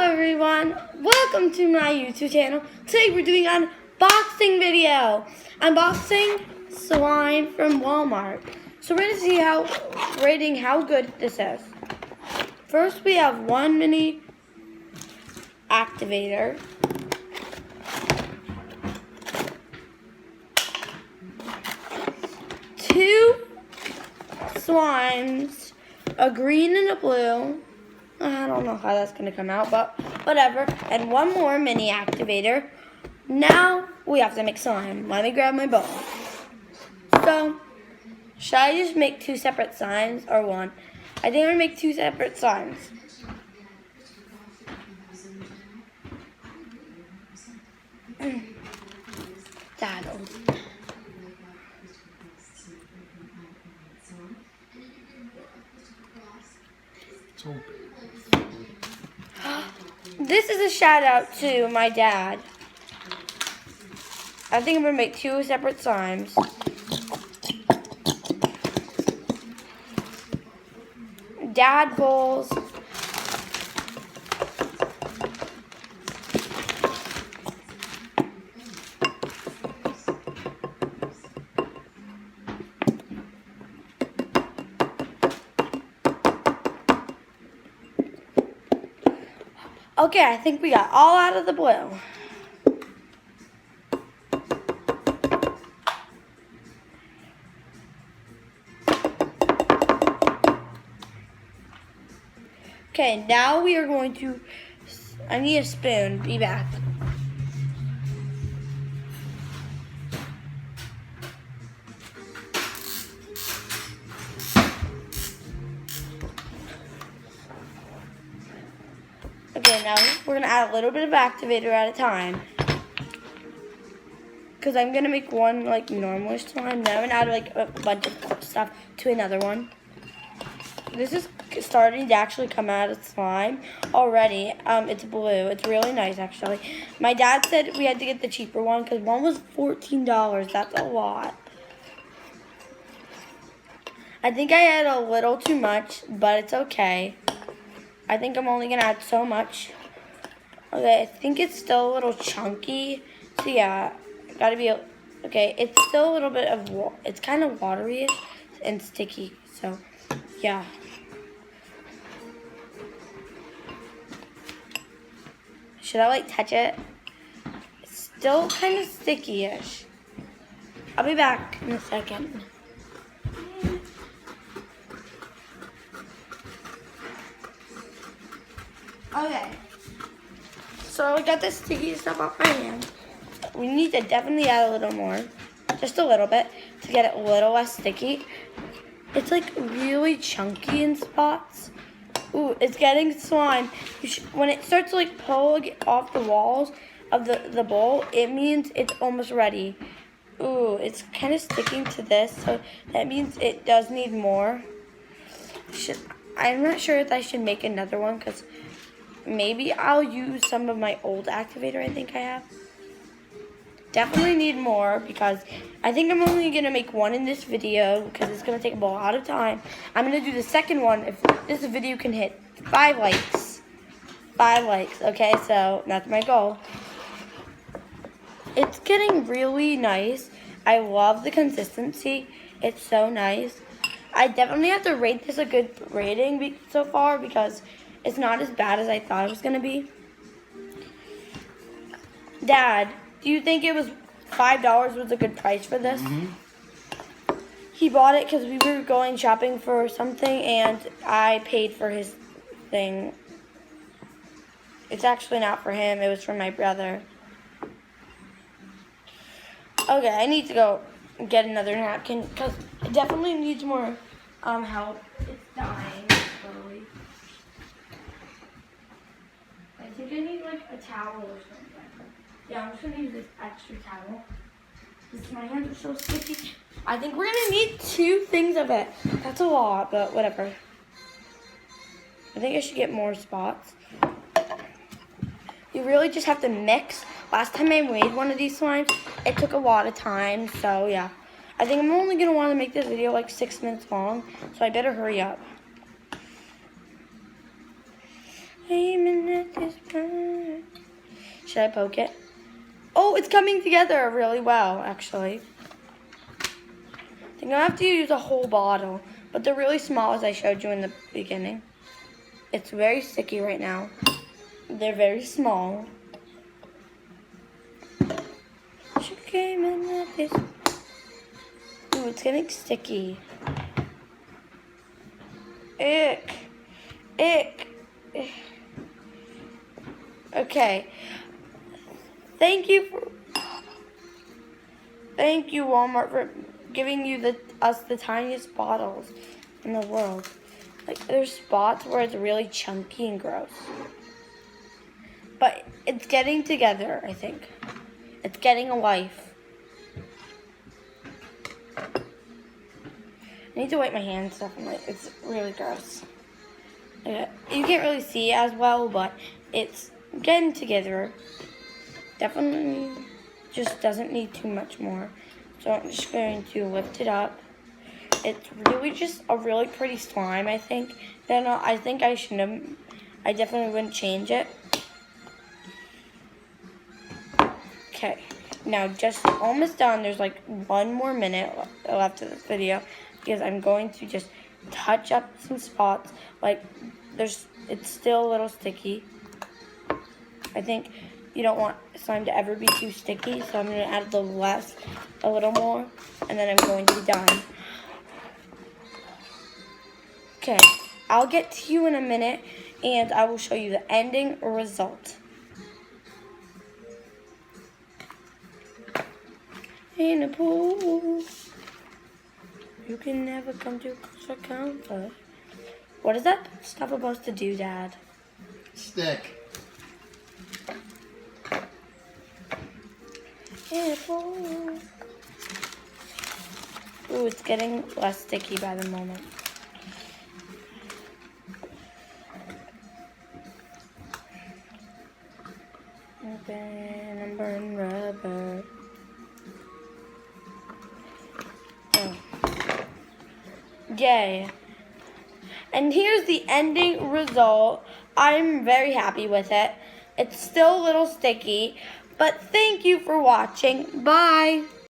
Hello everyone, welcome to my YouTube channel. Today we're doing an unboxing video. Unboxing slime from Walmart. So we're going to see rating how good this is. First we have one mini activator. Two slimes, a green and a blue. I don't know how that's going to come out, but whatever. And one more mini activator. Now we have to make slime. Let me grab my bowl. So, should I just make two separate slimes or one? I think I'm going to make two separate slimes. Daddle. This is a shout out to my dad. I think I'm going to make two separate slimes. Dad bowls. Okay, I think we got all out of the blue. Okay, now we are going to, I need a spoon, be back. Okay, now we're going to add a little bit of activator at a time. Because I'm going to make one like normal slime. Then I'm going to add like a bunch of stuff to another one. This is starting to actually come out of slime already. It's blue. It's really nice actually. My dad said we had to get the cheaper one because one was $14. That's a lot. I think I had a little too much, but it's okay. I think I'm only going to add so much. Okay, I think it's still a little chunky. So yeah, gotta be, okay, it's still a little bit of, it's kind of watery and sticky. So yeah. Should I like touch it? It's still kind of sticky-ish. I'll be back in a second. Okay, so I got this sticky stuff off my hand. We need to definitely add a little more, just a little bit, to get it a little less sticky. It's like really chunky in spots. Ooh, it's getting slime. When it starts to like pull off the walls of the bowl, it means it's almost ready. Ooh, it's kind of sticking to this, so that means it does need more. I'm not sure if I should make another one because maybe I'll use some of my old activator I think I have. Definitely need more because I think I'm only going to make one in this video because it's going to take a lot of time. I'm going to do the second one if this video can hit 5 likes. 5 likes, okay? So that's my goal. It's getting really nice. I love the consistency. It's so nice. I definitely have to rate this a good rating so far because it's not as bad as I thought it was going to be. Dad, do you think it was $5 was a good price for this? Mm-hmm. He bought it because we were going shopping for something and I paid for his thing. It's actually not for him. It was for my brother. Okay, I need to go get another napkin because it definitely needs more help. It's dying slowly. I think I need like a towel or something. Yeah, I'm just going to use this extra towel. Because my hands are so sticky. I think we're going to need 2 things of it. That's a lot, but whatever. I think I should get more spots. You really just have to mix. Last time I made one of these slimes, it took a lot of time. So, yeah. I think I'm only going to want to make this video like 6 minutes long. So, I better hurry up. Aiming at this Should I poke it? Oh, it's coming together really well, actually. I think I have to use a whole bottle, but they're really small as I showed you in the beginning. It's very sticky right now. They're very small. She came in like this. Ooh, it's getting sticky. Ick. Ick. Okay. Thank you, Walmart, for giving you us the tiniest bottles in the world. Like, there's spots where it's really chunky and gross. But it's getting together, I think. It's getting a life. I need to wipe my hands stuff. It's really gross. You can't really see it as well, but it's getting together. Definitely just doesn't need too much more. So I'm just going to lift it up. It's really just a really pretty slime, I think. I think I definitely wouldn't change it. Okay, now just almost done. There's like 1 more minute left of this video because I'm going to just touch up some spots. Like it's still a little sticky. I think you don't want slime to ever be too sticky, so I'm going to add a little more, and then I'm going to be done. Okay, I'll get to you in a minute, and I will show you the ending result. In a pool, you can never come too close for comfort. What is that stuff supposed to do, Dad? Stick. In a pool. Ooh, it's getting less sticky by the moment. Open and burn rubber. Oh. Yay. And here's the ending result. I'm very happy with it. It's still a little sticky, but thank you for watching. Bye.